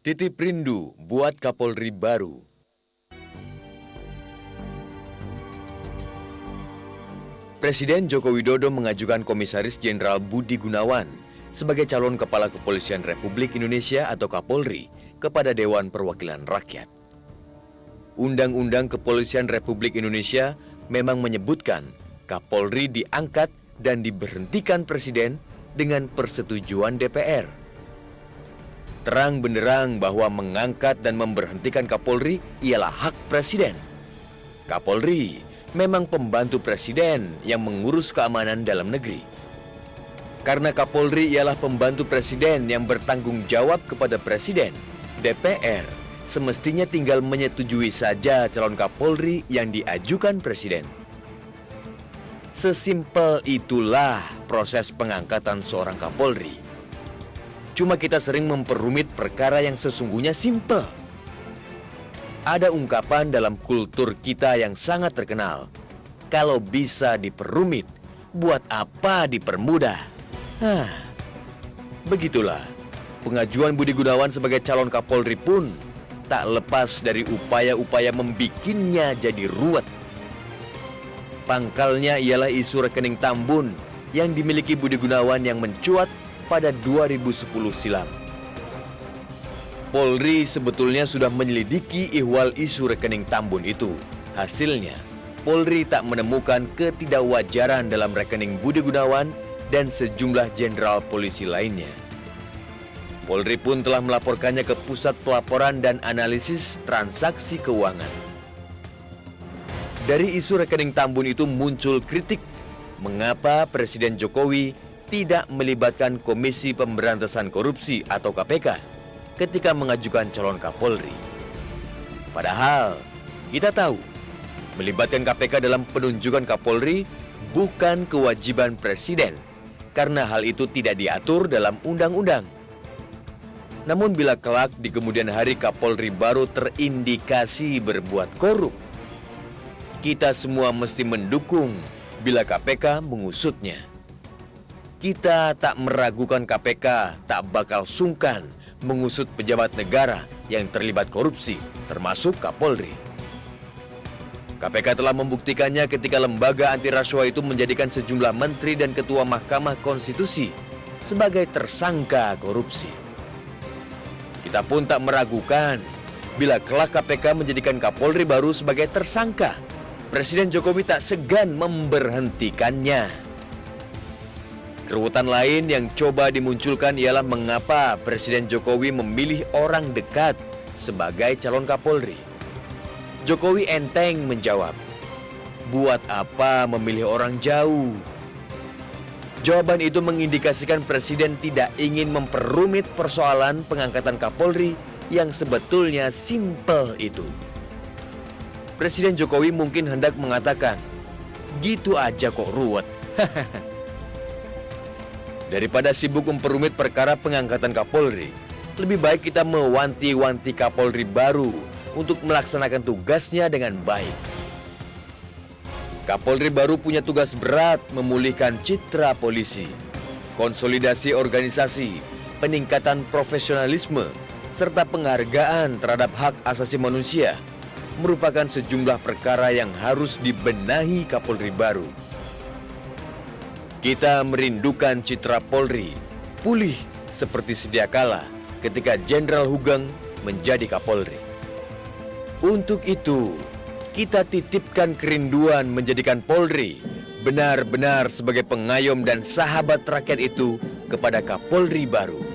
Titip rindu buat Kapolri baru. Presiden Joko Widodo mengajukan Komisaris Jenderal Budi Gunawan sebagai calon Kepala Kepolisian Republik Indonesia atau Kapolri kepada Dewan Perwakilan Rakyat. Undang-Undang Kepolisian Republik Indonesia memang menyebutkan Kapolri diangkat dan diberhentikan Presiden dengan persetujuan DPR. Terang benderang bahwa mengangkat dan memberhentikan Kapolri ialah hak Presiden. Kapolri memang pembantu Presiden yang mengurus keamanan dalam negeri. Karena Kapolri ialah pembantu Presiden yang bertanggung jawab kepada Presiden, DPR semestinya tinggal menyetujui saja calon Kapolri yang diajukan Presiden. Sesimpel itulah proses pengangkatan seorang Kapolri. Cuma kita sering memperumit perkara yang sesungguhnya simpel. Ada ungkapan dalam kultur kita yang sangat terkenal. Kalau bisa diperumit, buat apa dipermudah? Begitulah, pengajuan Budi Gunawan sebagai calon Kapolri pun tak lepas dari upaya-upaya membikinnya jadi ruwet. Pangkalnya ialah isu rekening Tambun yang dimiliki Budi Gunawan yang mencuat pada 2010 silam. Polri sebetulnya sudah menyelidiki ihwal isu rekening Tambun itu. Hasilnya, Polri tak menemukan ketidakwajaran dalam rekening Budi Gunawan dan sejumlah jenderal polisi lainnya. Polri pun telah melaporkannya ke Pusat Pelaporan dan Analisis Transaksi Keuangan. Dari isu rekening Tambun itu muncul kritik, mengapa Presiden Jokowi tidak melibatkan Komisi Pemberantasan Korupsi atau KPK ketika mengajukan calon Kapolri. Padahal kita tahu, melibatkan KPK dalam penunjukan Kapolri bukan kewajiban Presiden, karena hal itu tidak diatur dalam undang-undang. Namun bila kelak di kemudian hari Kapolri baru terindikasi berbuat korup, kita semua mesti mendukung bila KPK mengusutnya. Kita tak meragukan KPK tak bakal sungkan mengusut pejabat negara yang terlibat korupsi, termasuk Kapolri. KPK telah membuktikannya ketika lembaga anti rasuah itu menjadikan sejumlah menteri dan ketua Mahkamah Konstitusi sebagai tersangka korupsi. Kita pun tak meragukan bila kelak KPK menjadikan Kapolri baru sebagai tersangka, Presiden Jokowi tak segan memberhentikannya. Keruwetan lain yang coba dimunculkan ialah mengapa Presiden Jokowi memilih orang dekat sebagai calon Kapolri. Jokowi enteng menjawab, buat apa memilih orang jauh? Jawaban itu mengindikasikan Presiden tidak ingin memperumit persoalan pengangkatan Kapolri yang sebetulnya simpel itu. Presiden Jokowi mungkin hendak mengatakan, gitu aja kok ruwet. Daripada sibuk memperumit perkara pengangkatan Kapolri, lebih baik kita mewanti-wanti Kapolri baru untuk melaksanakan tugasnya dengan baik. Kapolri baru punya tugas berat memulihkan citra polisi, konsolidasi organisasi, peningkatan profesionalisme, serta penghargaan terhadap hak asasi manusia merupakan sejumlah perkara yang harus dibenahi Kapolri baru. Kita merindukan citra Polri pulih seperti sedia kala ketika Jenderal Hugeng menjadi Kapolri. Untuk itu, kita titipkan kerinduan menjadikan Polri benar-benar sebagai pengayom dan sahabat rakyat itu kepada Kapolri baru.